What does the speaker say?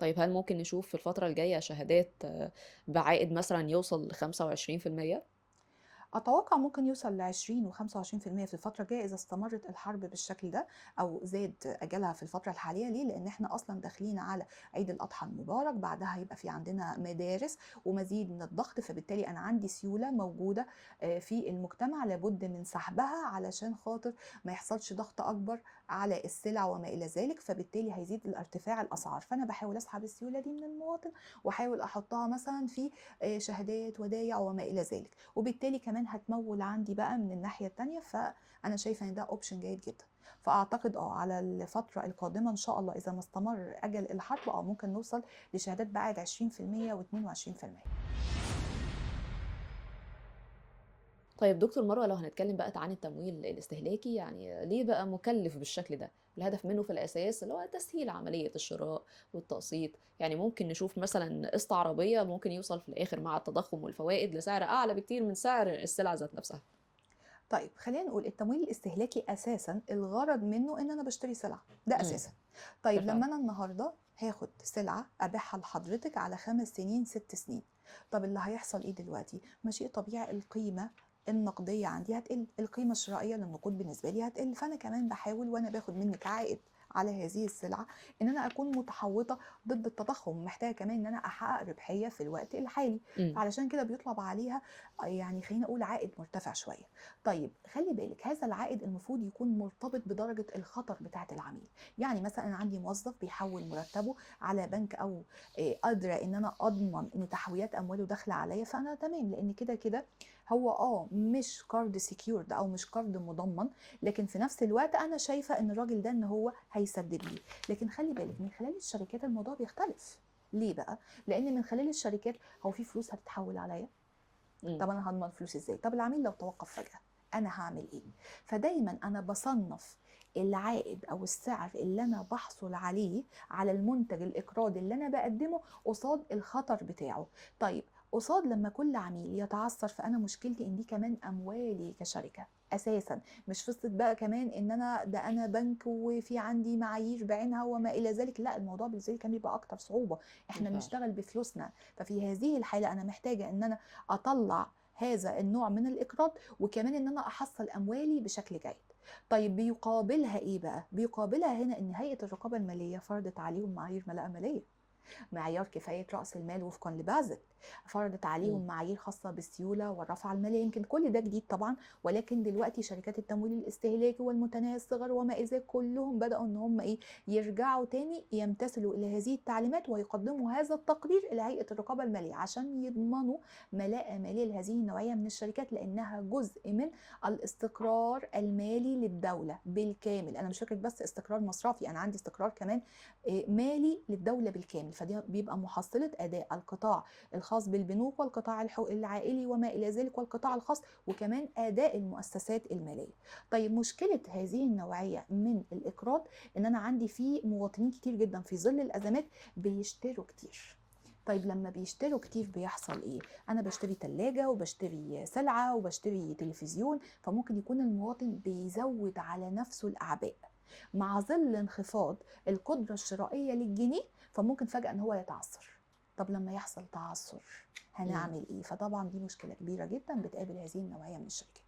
طيب هل ممكن نشوف في الفترة الجاية شهادات بعائد مثلًا يوصل ل25%؟ أتوقع ممكن يوصل ل20 و25% في الفترة الجاية إذا استمرت الحرب بالشكل ده أو زاد أجلها في الفترة الحالية. ليه؟ لأن إحنا أصلا داخلين على عيد الأضحى المبارك، بعدها هيبقى في عندنا مدارس ومزيد من الضغط، فبالتالي أنا عندي سيولة موجودة في المجتمع لابد من سحبها علشان خاطر ما يحصلش ضغط أكبر على السلع وما إلى ذلك، فبالتالي هيزيد ارتفاع الأسعار. فأنا بحاول أسحب السيولة دي من المواطن وأحاول أحطها مثلا في شهادات ودايع وما إلى ذلك، وبالتالي كمان هتموّل عندي بقى من الناحية التانية، فأنا شايفة إن ده option جيد جدًا. فأعتقد على الفترة القادمة إن شاء الله إذا ما استمر أجل الحرب ممكن نوصل لشهادات بعائد 20% و22%. طيب دكتور مروة، لو هنتكلم بقى عن التمويل الاستهلاكي، يعني ليه بقى مكلف بالشكل ده؟ الهدف منه في الأساس اللي هو تسهيل عملية الشراء والتقسيط، يعني ممكن نشوف مثلًا قسط عربية ممكن يوصل في الآخر مع التضخم والفوائد لسعر أعلى بكتير من سعر السلعة ذات نفسها. طيب خلّينا نقول التمويل الاستهلاكي أساسًا الغرض منه إن أنا باشتري سلعة، ده إمم، أساسًا. طيب بالفعل. لمّا أنا النهارده هاخد سلعة أبيعها لحضرتك على 5 سنين، 6 سنين، طب اللي هيحصل إيه دلوقتي؟ ما شيء طبيعي القيمة النقدية عندي هتقل، القيمة الشرائية للنقود بالنسبة لي هتقل، فأنا كمان باحاول وأنا باخد منِّك عائد على هذه السلعة إن أنا أكون متحوطة ضد التضخم، محتاجة كمان إن أنا أحقق ربحية في الوقت الحالي، إمم. فعلشان كده بيُطلب عليها يعني خلّيني أقول عائد مرتفع شوية. طيب خلّي بالِك هذا العائد المفروض يكون مرتبط بدرجة الخطر بتاعة العميل، يعني مثلًا أنا عندي موظف بيحوّل مرتبه على بنك أو قادرة إن أنا أضمن إن تحويلات أمواله داخلة عليَّ، فأنا تمام، لإن كده هو مش قرض secured أو مش قرض مضمّن، لكن في نفس الوقت أنا شايفة إن الراجل ده إن هو هيسدد لي. لكن خلّي بالِك من خلال الشركات الموضوع بيختلف. ليه بقى؟ لإن من خلال الشركات هو في فلوس هتتحوّل عليَّ؟ إمم. طب أنا هاضمن فلوسي إزاي؟ طب العميل لو توقّف فجأة، أنا هاعمل إيه؟ فدايمًا أنا باصنّف العائد أو السعر اللي أنا باحصل عليه على المنتج الإقراضي اللي أنا باقدّمه قصاد الخطر بتاعه. طيب قصاد لمّا كل عميل يتعثّر، فأنا مشكلتي إن دي كمان أموالي كشركة أساسًا، مش قصة بقى كمان إن أنا بنك وفي عندي معايير بعينها وما إلى ذلك، لأ الموضوع بالنسبة لي كان بيبقى أكتر صعوبة، إحنا بالفعل. بنشتغل بفلوسنا، ففي هذه الحالة أنا محتاجة إن أنا أطلّع هذا النوع من الإقراض، وكمان إن أنا أحصّل أموالي بشكل جيد. طيب بيقابلها إيه بقى؟ بيقابلها هنا إن هيئة الرقابة المالية فرضت عليهم معايير ملاءة مالية. معيار كفاية رأس المال وفقًا لبازل، فرضت إمم. عليهم معايير خاصة بالسيولة والرافعة المالية. يمكن كل ده جديد طبعًا، ولكن دلوقتي شركات التمويل الاستهلاكي والمتناهي الصغر وما إلى ذلك كلهم بدأوا إن هم يرجعوا تاني يمتثلوا إلى هذه التعليمات ويقدموا هذا التقرير لهيئة الرقابة المالية عشان يضمنوا ملاءة مالية لهذه النوعية من الشركات، لأنها جزء من الاستقرار المالي للدولة بالكامل. أنا مش فكرة بس استقرار مصرفي، أنا عندي استقرار كمان مالي للدولة بالكامل، فدي بيبقى محصلة أداء القطاع الخاص بالبنوك والقطاع العائلي وما إلى ذلك والقطاع الخاص، وكمان أداء المؤسسات المالية. طيب مشكلة هذه النوعية من الإقراض إن أنا عندي فيه مواطنين كتير جدًا في ظل الأزمات بيشتروا كتير. طيب لمّا بيشتروا كتير بيحصل إيه؟ أنا باشتري تلاجة وباشتري سلعة وباشتري تلفزيون، فممكن يكون المواطن بيزوّد على نفسه الأعباء. مع ظل انخفاض القدرة الشرائية للجنيه، فممكن فجأة إن هو يتعثّر. طب لمّا يحصل تعثُّر إمم. هنعمل إيه؟ فطبعًا دي مشكلة كبيرة جدًا بتقابل هذه النوعية من الشركات.